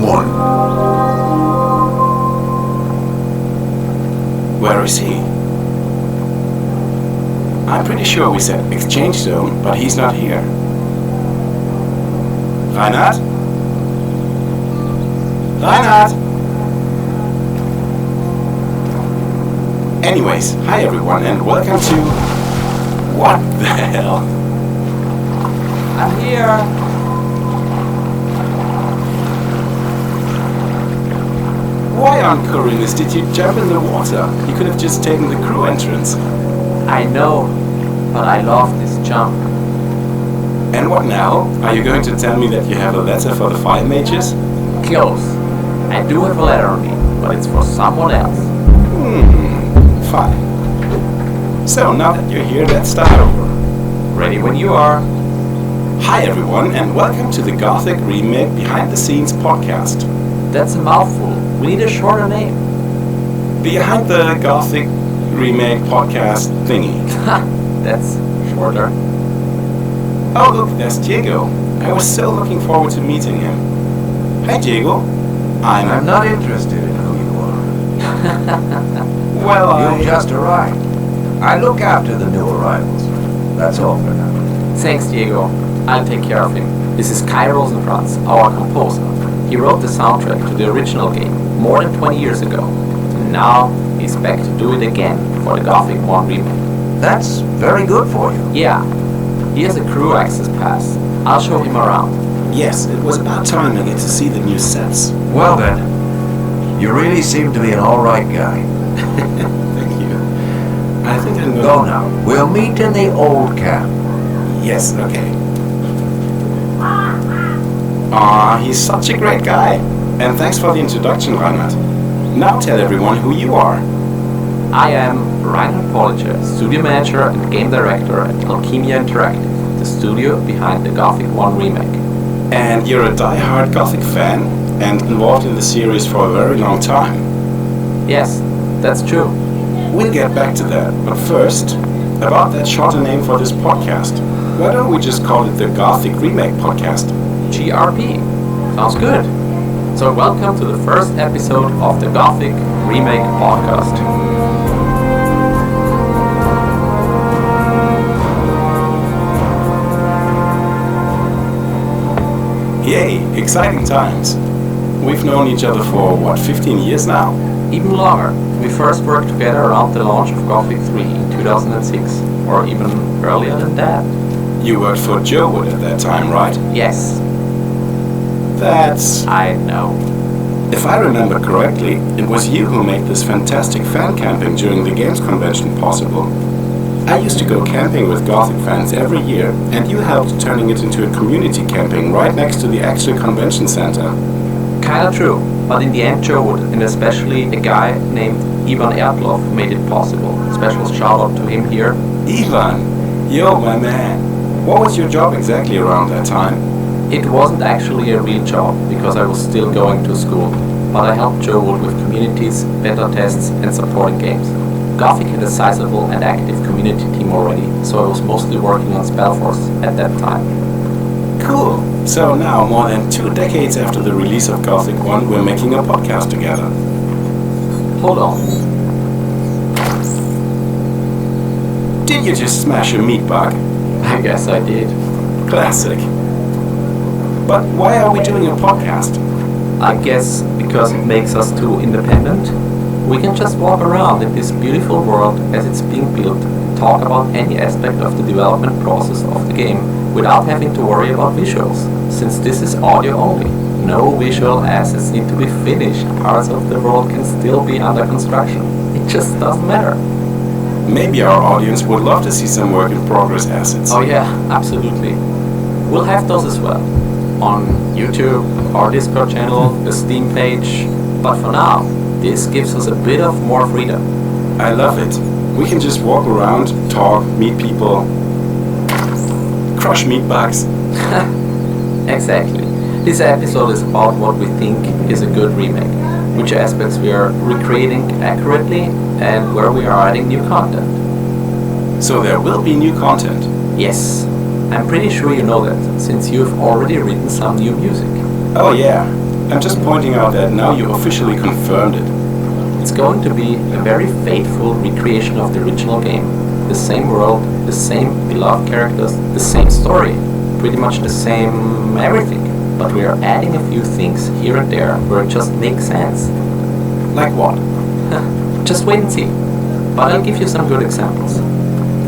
1. Where is he? I'm pretty sure we said exchange zone, but he's not here. Reinhard? Reinhard! Anyways, hi everyone and welcome to... What the hell? I'm here! Why on Corinus did you jump in the water? You could have just taken the crew entrance. I know, but I love this jump. And what now? Are you going to tell me that you have a letter for the fire mages? Close. I do have a letter on me, but it's for someone else. Fine. So now that you're here, let's start over. Ready when you are. Hi everyone and welcome to the Gothic Remake Behind the Scenes podcast. That's a mouthful. We need a shorter name. Behind the Gothic Remake podcast thingy. That's shorter. Oh look, there's Diego. I was so looking forward to meeting him. Hi Diego. I'm not interested in who you are. Well, You just arrived. I look after the new arrivals. That's all for now. Thanks, Diego. I'll take care of him. This is Kaju Rozenkrancu, our composer. He wrote the soundtrack to the original game more than 20 years ago. And now he's back to do it again for the Gothic 1 remake. That's very good for you. Yeah, he has a crew access pass. I'll show him around. yes, it was about time I get to see the new sets. Well then, you really seem to be an alright guy. Thank you. I think I'm going... Go now. We'll meet in the old camp. Yes, okay. He's such a great guy. And thanks for the introduction, Reinhard. Now tell everyone who you are. I am Reinhard Pollissu, studio manager and game director at Alchemia Interactive, the studio behind the Gothic 1 remake. And you're a die-hard Gothic fan and involved in the series for a very long time. Yes, that's true. We'll get back to that, but first, about that shorter name for this podcast. Why don't we just call it the Gothic Remake Podcast? GRP. Sounds good. So welcome to the first episode of the Gothic Remake Podcast. Yay, exciting times. We've known each other for, 15 years now? Even longer. We first worked together around the launch of Gothic 3 in 2006, or even earlier than that. You worked for Joe Wood at that time, right? Yes, That's... I know. If I remember correctly, it was you who made this fantastic fan camping during the games convention possible. I used to go camping with Gothic fans every year, and you helped turning it into a community camping right next to the actual convention center. Kinda true, but in the end Joe Wood, and especially a guy named Ivan Ertlov, made it possible. Special shout out to him here. Ivan! Yo, my man! What was your job exactly around that time? It wasn't actually a real job, because I was still going to school, but I helped Joe Wood with communities, beta tests and supporting games. Gothic had a sizable and active community team already, so I was mostly working on Spellforce at that time. Cool! So now, more than 2 decades after the release of Gothic 1, we're making a podcast together. Hold on. Did you just smash a meat bug? I guess I did. Classic. But why are we doing a podcast? I guess because it makes us too independent. We can just walk around in this beautiful world as it's being built and talk about any aspect of the development process of the game without having to worry about visuals, since this is audio only. No visual assets need to be finished, parts of the world can still be under construction. It just doesn't matter. Maybe our audience would love to see some work in progress assets. Oh yeah, absolutely. We'll have those as well. On YouTube, our Discord channel, the Steam page. But for now, this gives us a bit of more freedom. I love it. We can just walk around, talk, meet people, crush meat bugs. Exactly. This episode is about what we think is a good remake, which aspects we are recreating accurately, and where we are adding new content. So there will be new content. Yes, I'm pretty sure you know that, since you've already written some new music. Oh yeah, I'm just pointing out that now you officially confirmed it. It's going to be a very faithful recreation of the original game. The same world, the same beloved characters, the same story, pretty much the same everything. But we are adding a few things here and there where it just makes sense. Like what? Just wait and see. But I'll give you some good examples.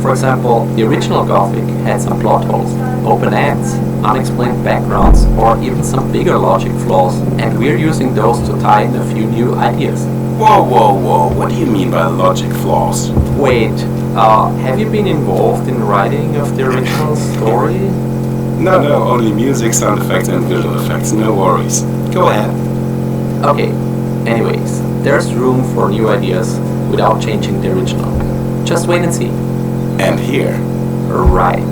For example, the original Gothic had some plot holes, open ends, unexplained backgrounds, or even some bigger logic flaws, and we're using those to tie in a few new ideas. Whoa, what do you mean by logic flaws? Wait, have you been involved in writing of the original story? No, only music, sound effects and visual effects, no worries. Go ahead. Okay, anyways, there's room for new ideas without changing the original. Just wait and see. And here. Right.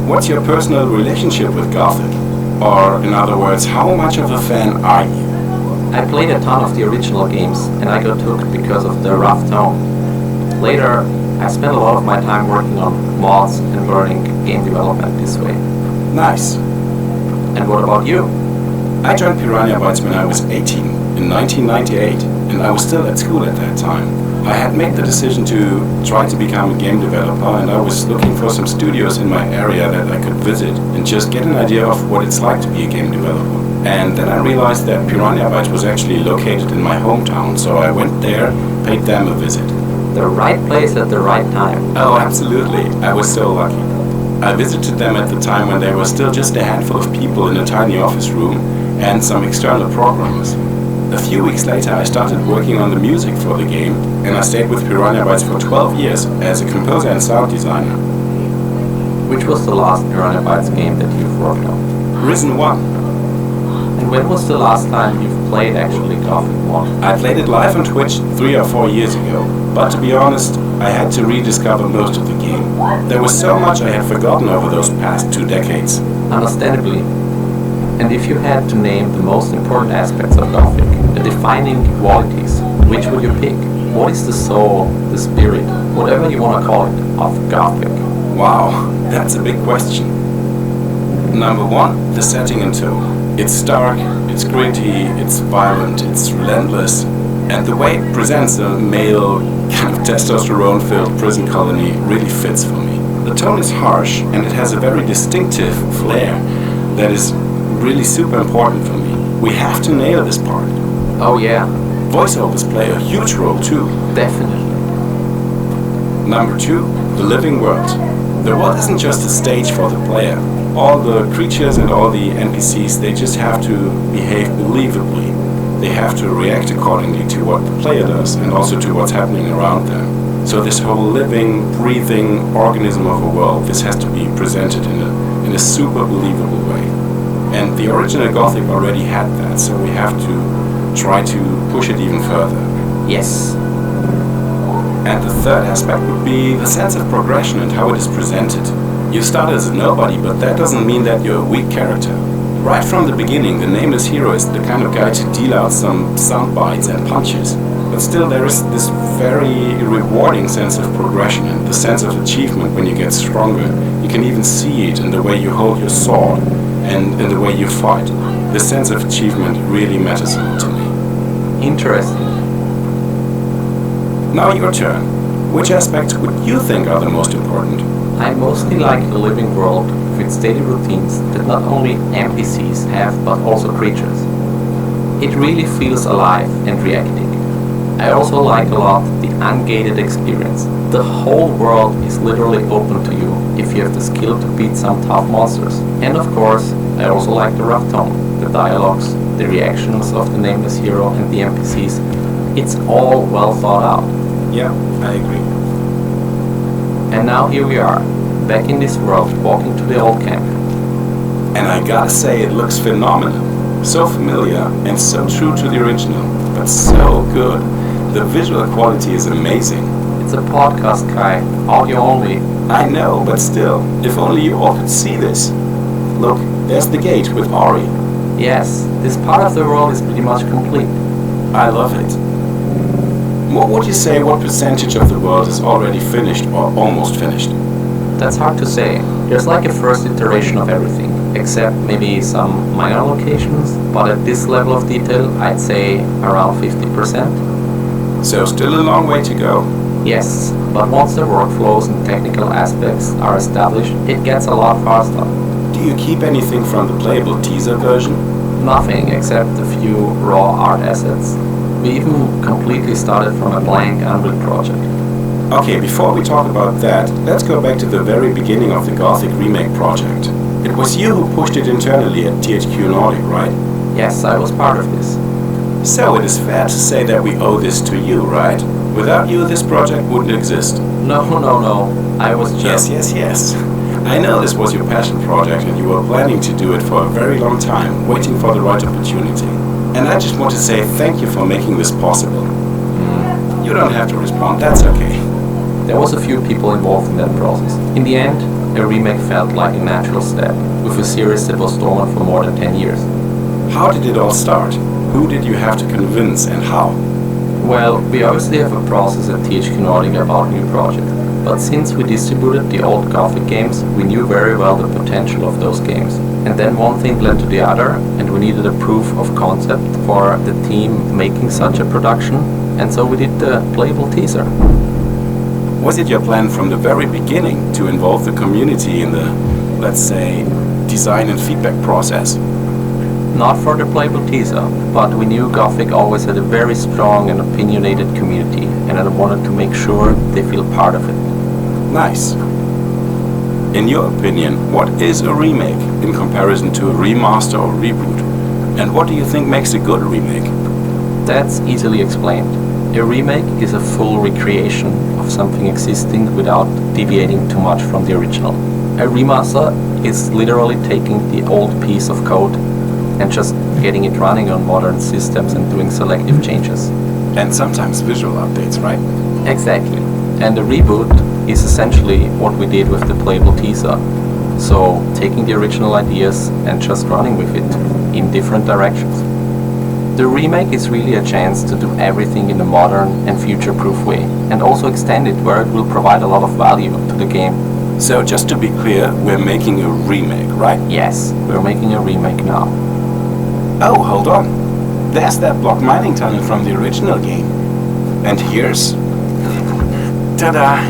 What's your personal relationship with Gothic? Or, in other words, how much of a fan are you? I played a ton of the original games and I got hooked because of the rough tone. Later, I spent a lot of my time working on mods and learning game development this way. Nice. And what about you? I joined Piranha Bytes when I was 18, in 1998, and I was still at school at that time. I had made the decision to try to become a game developer, and I was looking for some studios in my area that I could visit and just get an idea of what it's like to be a game developer. And then I realized that Piranha Bytes was actually located in my hometown, so I went there, paid them a visit. The right place at the right time. Oh, absolutely. I was so lucky. I visited them at the time when there were still just a handful of people in a tiny office room and some external programmers. A few weeks later I started working on the music for the game, and I stayed with Piranha Bytes for 12 years as a composer and sound designer. Which was the last Piranha Bytes game that you've worked on? Risen 1. And when was the last time you've played actually Gothic 1? I played it live on Twitch 3 or 4 years ago, but to be honest, I had to rediscover most of the game. There was so much I had forgotten over those past 2 decades. Understandably. And if you had to name the most important aspects of Gothic, the defining qualities, which would you pick? What is the soul, the spirit, whatever you want to call it, of Gothic? Wow, that's a big question. Number 1, the setting and tone. It's dark, it's gritty, it's violent, it's relentless, and the way it presents a male, kind of testosterone-filled prison colony really fits for me. The tone is harsh, and it has a very distinctive flair that is really super important for me. We have to nail this part. Oh yeah. Voiceovers play a huge role too. Definitely. Number 2, the living world. The world isn't just a stage for the player. All the creatures and all the NPCs, they just have to behave believably. They have to react accordingly to what the player does and also to what's happening around them. So this whole living, breathing organism of a world, this has to be presented in a super believable way. And the original Gothic already had that, so we have to try to push it even further. Yes. And the third aspect would be the sense of progression and how it is presented. You start as a nobody, but that doesn't mean that you're a weak character. Right from the beginning, the nameless hero is the kind of guy to deal out some sound bites and punches. But still there is this very rewarding sense of progression and the sense of achievement when you get stronger. You can even see it in the way you hold your sword and in the way you fight. The sense of achievement really matters a lot to me. Interesting. Now your turn. Which aspects would you think are the most important? I mostly like the living world with its daily routines that not only NPCs have but also creatures. It really feels alive and reacting. I also like a lot the ungated experience. The whole world is literally open to you if you have the skill to beat some tough monsters. And of course, I also like the rough tone, the dialogues, the reactions of the nameless hero and the NPCs. It's all well thought out. Yeah, I agree. And now here we are, back in this world, walking to the old camp. And I gotta say, it looks phenomenal. So familiar and so true to the original, but so good. The visual quality is amazing. It's a podcast, Kai, audio only. I know, but still, if only you all could see this. Look, there's the gate with Ori. Yes, this part of the world is pretty much complete. I love it. What would you say, what percentage of the world is already finished or almost finished? That's hard to say. There's like a first iteration of everything. except maybe some minor locations, but at this level of detail I'd say around 50%. So still a long way to go. Yes, but once the workflows and technical aspects are established, it gets a lot faster. Do you keep anything from the playable teaser version? Nothing except a few raw art assets. We even completely started from a blank Unreal project. Okay, before we talk about that, let's go back to the very beginning of the Gothic Remake project. It was you who pushed it internally at THQ Nordic, right? Yes, I was part of this. So it is fair to say that we owe this to you, right? Without you, this project wouldn't exist. No. I was just... Yes. I know this was your passion project and you were planning to do it for a very long time, waiting for the right opportunity. And I just want to say thank you for making this possible. You don't have to respond, that's okay. There was a few people involved in that process. In the end, a remake felt like a natural step, with a series that was dormant for more than 10 years. How did it all start? Who did you have to convince and how? Well, we obviously have a process at THQ Nordic about new projects, but since we distributed the old Gothic games, we knew very well the potential of those games. And then one thing led to the other, and we needed a proof of concept for the team making such a production, and so we did the playable teaser. Was it your plan from the very beginning to involve the community in the, let's say, design and feedback process? Not for the playable teaser, but we knew Gothic always had a very strong and opinionated community, and I wanted to make sure they feel part of it. Nice. In your opinion, what is a remake in comparison to a remaster or reboot? And what do you think makes a good remake? That's easily explained. A remake is a full recreation of something existing without deviating too much from the original. A remaster is literally taking the old piece of code and just getting it running on modern systems and doing selective changes. And sometimes visual updates, right? Exactly. And a reboot is essentially what we did with the playable teaser. So taking the original ideas and just running with it in different directions. The remake is really a chance to do everything in a modern and future-proof way, and also extend it where it will provide a lot of value to the game. So just to be clear, we're making a remake, right? Yes, we're making a remake now. Oh, hold on. There's that block mining tunnel from the original game. And here's... ta-da!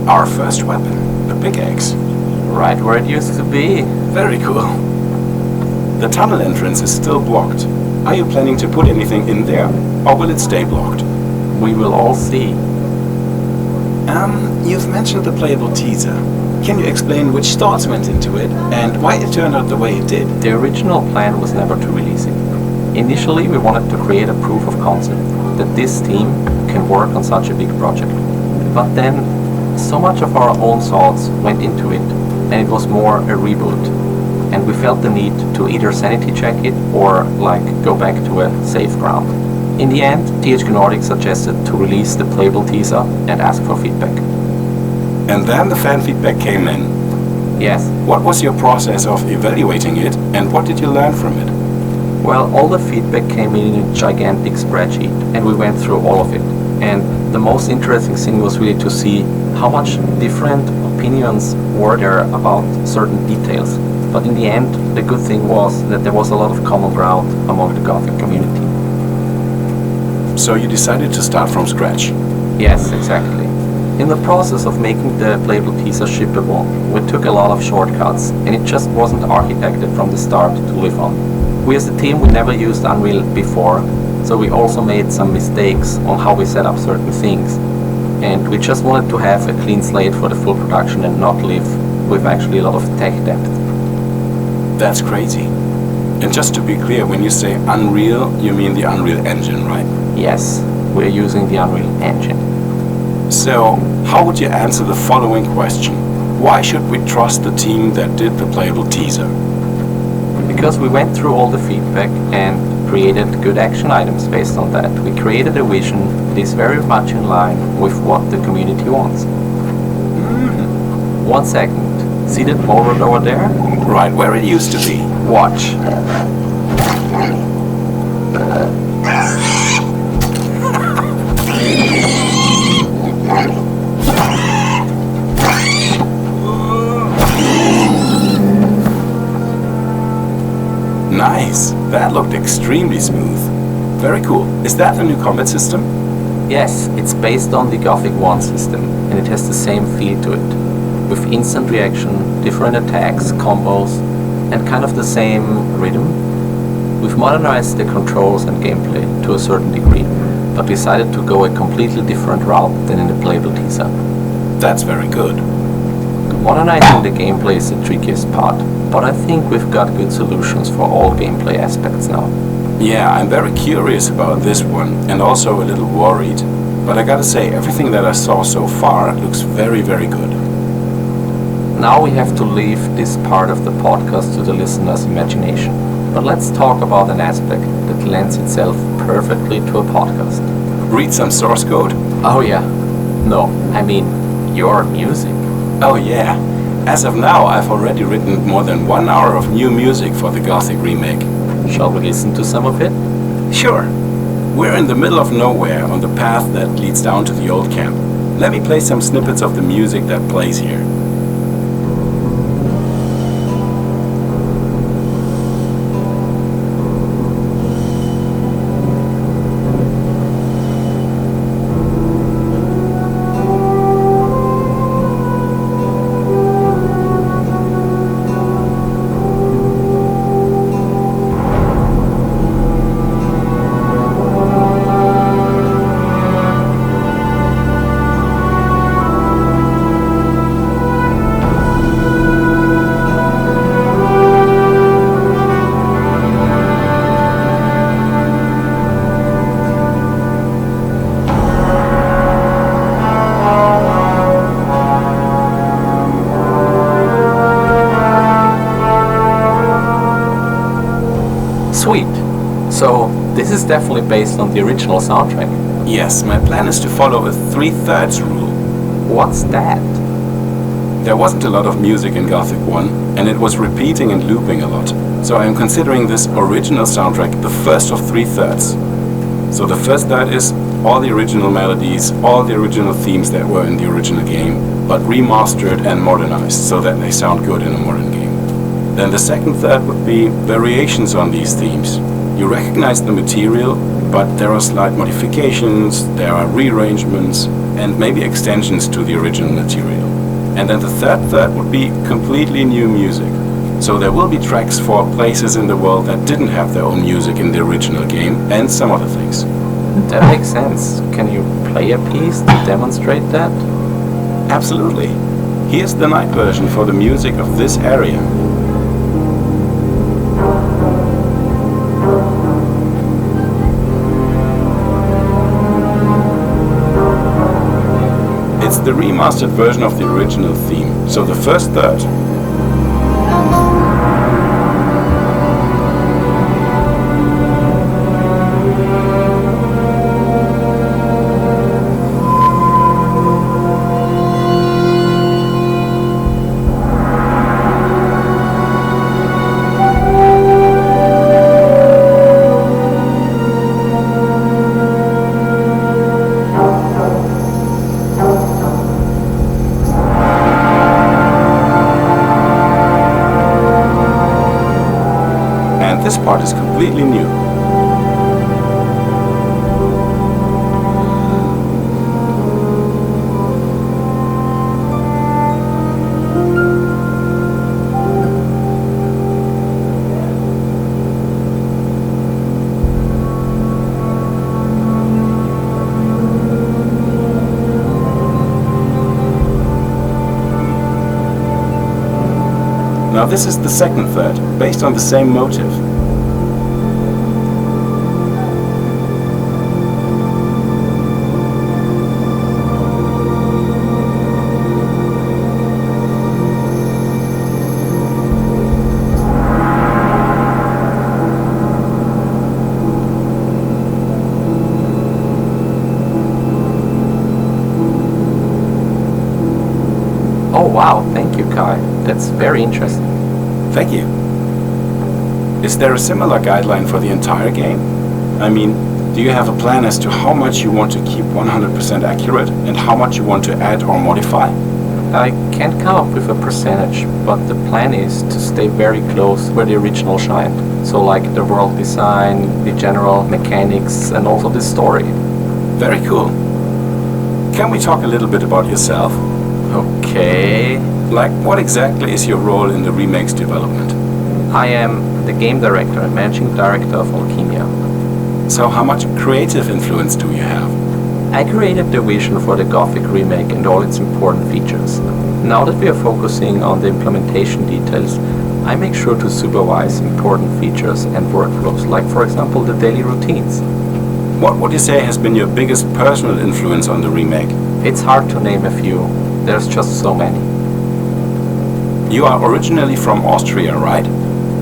Our first weapon, the pickaxe. Right where it used to be. Very cool. The tunnel entrance is still blocked. Are you planning to put anything in there, or will it stay blocked? We will all see. You've mentioned the playable teaser. Can you explain which thoughts went into it, and why it turned out the way it did? The original plan was never to release it. Initially, we wanted to create a proof of concept that this team can work on such a big project. But then, so much of our own thoughts went into it, and it was more a reboot. And we felt the need to either sanity check it or go back to a safe ground. In the end, THQ Nordic suggested to release the playable teaser and ask for feedback. And then the fan feedback came in. Yes. What was your process of evaluating it, and what did you learn from it? Well, all the feedback came in a gigantic spreadsheet, and we went through all of it. And the most interesting thing was really to see how much different opinions were there about certain details. But in the end, the good thing was that there was a lot of common ground among the Gothic community. So you decided to start from scratch? Yes, exactly. In the process of making the playable teaser shippable, we took a lot of shortcuts, and it just wasn't architected from the start to live on. We as a team, we never used Unreal before, so we also made some mistakes on how we set up certain things. And we just wanted to have a clean slate for the full production and not live with actually a lot of tech debt. That's crazy. And just to be clear, when you say Unreal, you mean the Unreal Engine, right? Yes, we're using the Unreal Engine. So, how would you answer the following question? Why should we trust the team that did the playable teaser? Because we went through all the feedback and created good action items based on that. We created a vision that is very much in line with what the community wants. 1 second. See that boulder over there? Right where it used to be. Watch. Nice! That looked extremely smooth. Very cool. Is that the new combat system? Yes, it's based on the Gothic 1 system, and it has the same feel to it, with instant reaction, different attacks, combos, and kind of the same rhythm. We've modernized the controls and gameplay to a certain degree, but decided to go a completely different route than in the playable teaser. That's very good. Modernizing the gameplay is the trickiest part, but I think we've got good solutions for all gameplay aspects now. Yeah, I'm very curious about this one, and also a little worried. But I gotta say, everything that I saw so far looks very, very good. Now we have to leave this part of the podcast to the listener's imagination. But let's talk about an aspect that lends itself perfectly to a podcast. Read some source code? Oh yeah. No, I mean, your music. Oh yeah. As of now, I've already written more than 1 hour of new music for the Gothic Remake. Shall we listen to some of it? Sure. We're in the middle of nowhere on the path that leads down to the old camp. Let me play some snippets of the music that plays here. Sweet. So, this is definitely based on the original soundtrack. Yes, my plan is to follow a 3/3 rule. What's that? There wasn't a lot of music in Gothic 1, and it was repeating and looping a lot. So I'm considering this original soundtrack the first of 3/3. So the first third is all the original melodies, all the original themes that were in the original game, but remastered and modernized so that they sound good in a modern game. Then the second third would be variations on these themes. You recognize the material, but there are slight modifications, there are rearrangements, and maybe extensions to the original material. And then the third would be completely new music. So there will be tracks for places in the world that didn't have their own music in the original game, and some other things. That makes sense. Can you play a piece to demonstrate that? Absolutely. Here's the night version for the music of this area. It's the remastered version of the original theme, so the first third. This part is completely new. Now this is the second third, based on the same motive. Oh wow, thank you, Kai. That's very interesting. Thank you. Is there a similar guideline for the entire game? I mean, do you have a plan as to how much you want to keep 100% accurate and how much you want to add or modify? I can't come up with a percentage, but the plan is to stay very close where the original shined. So like the world design, the general mechanics, and also the story. Very cool. Can we talk a little bit about yourself? Okay. Like, what exactly is your role in the remake's development? I am the game director and managing director of Alchemia. So how much creative influence do you have? I created the vision for the Gothic Remake and all its important features. Now that we are focusing on the implementation details, I make sure to supervise important features and workflows, like for example the daily routines. What would you say has been your biggest personal influence on the remake? It's hard to name a few. There's just so many. You are originally from Austria, right?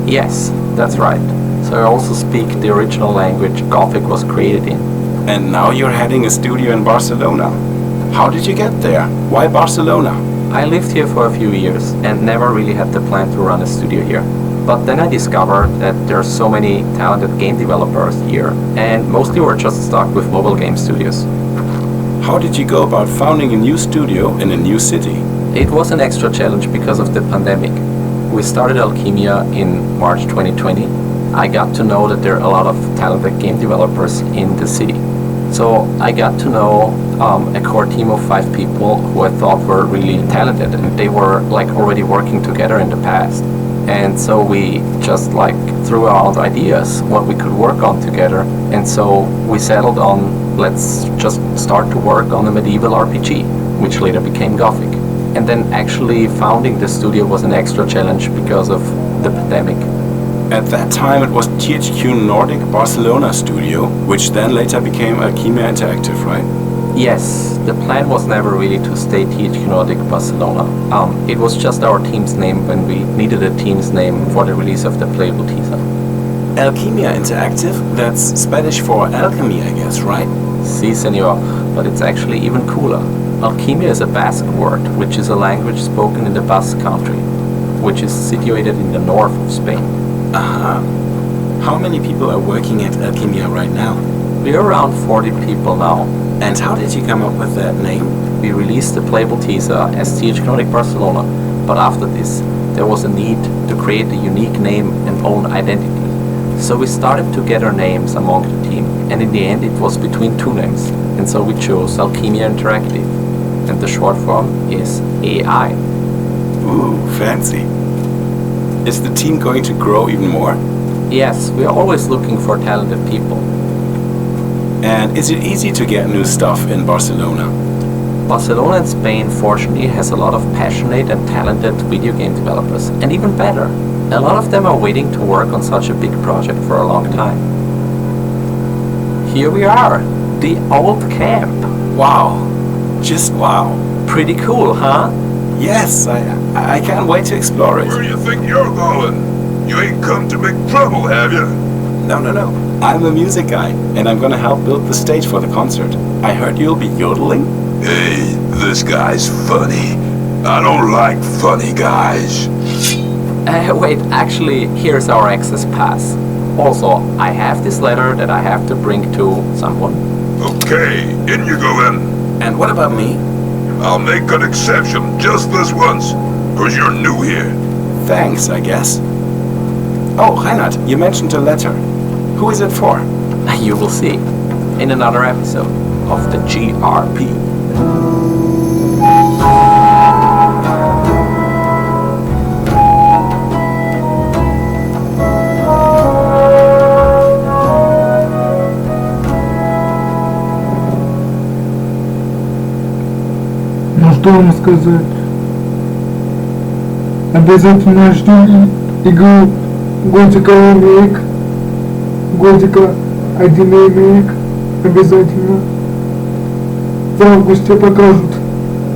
Yes, that's right. So I also speak the original language Gothic was created in. And now you're heading a studio in Barcelona. How did you get there? Why Barcelona? I lived here for a few years and never really had the plan to run a studio here. But then I discovered that there are so many talented game developers here, and mostly we're just stuck with mobile game studios. How did you go about founding a new studio in a new city? It was an extra challenge because of the pandemic. We started Alchemia in March 2020. I got to know that there are a lot of talented game developers in the city. So I got to know a core team of 5 people who I thought were really talented, and they were like already working together in the past. And so we just like threw out ideas what we could work on together. And so we settled on let's just start to work on a medieval RPG, which later became Gothic. And then actually founding the studio was an extra challenge because of the pandemic. At that time it was THQ Nordic Barcelona studio, which then later became Alchemia Interactive, right? Yes, the plan was never really to stay THQ Nordic Barcelona. It was just our team's name when we needed a team's name for the release of the playable teaser. Alchemia Interactive? That's Spanish for alchemy, I guess, right? Si, senor, but it's actually even cooler. Alchemia is a Basque word, which is a language spoken in the Basque country, which is situated in the north of Spain. Uh-huh. How many people are working at Alchemia right now? We're around 40 people now. And how did you come up with that name? We released the playable teaser as THQ Nordic Barcelona, but after this, there was a need to create a unique name and own identity. So we started to gather names among the team, and in the end it was between 2 names, and so we chose Alchemia Interactive, and the short form is AI. Ooh, fancy. Is the team going to grow even more? Yes, we are always looking for talented people. And is it easy to get new stuff in Barcelona? Barcelona in Spain fortunately has a lot of passionate and talented video game developers, and even better, a lot of them are waiting to work on such a big project for a long time. Here we are, the old camp. Wow, just wow. Pretty cool, huh? Yes, I can't wait to explore it. Where do you think you're going? You ain't come to make trouble, have you? No. I'm a music guy, and I'm gonna help build the stage for the concert. I heard you'll be yodeling? Hey, this guy's funny. I don't like funny guys. Wait, actually, here's our access pass. Also, I have this letter that I have to bring to someone. Okay, in you go then. And what about me? I'll make an exception just this once, 'cause you're new here. Thanks, I guess. Oh, Reinhard, you mentioned a letter. Who is it for? You will see in another episode of the GRP. Ну что вам сказать? Обязательно жду игру Gothic Remake, Готика 1 ремейк, обязательно. В августе покажут,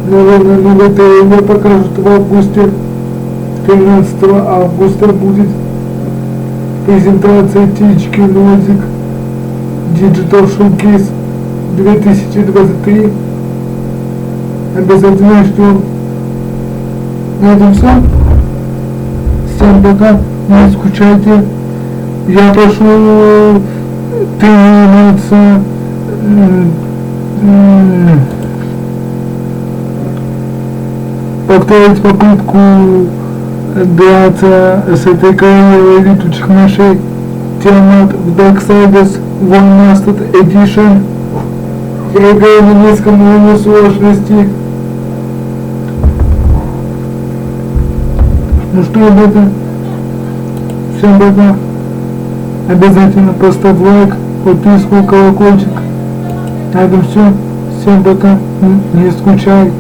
наверное, новый трейлер покажут в августе. 13 августа будет презентация THQ Nordic Digital Showcase 2023. Обязательно ждем. На этом все. Всем пока, не скучайте. Я прошу тренироваться, повторить попытку драться с этой королевой летучих мышей. Тиамат в Darksiders One Mastered Edition. Я играю на низком уровне сложности. Ну что, ребята, всем пока. Обязательно поставь лайк, подписку, колокольчик. На этом все. Всем пока. Не скучай.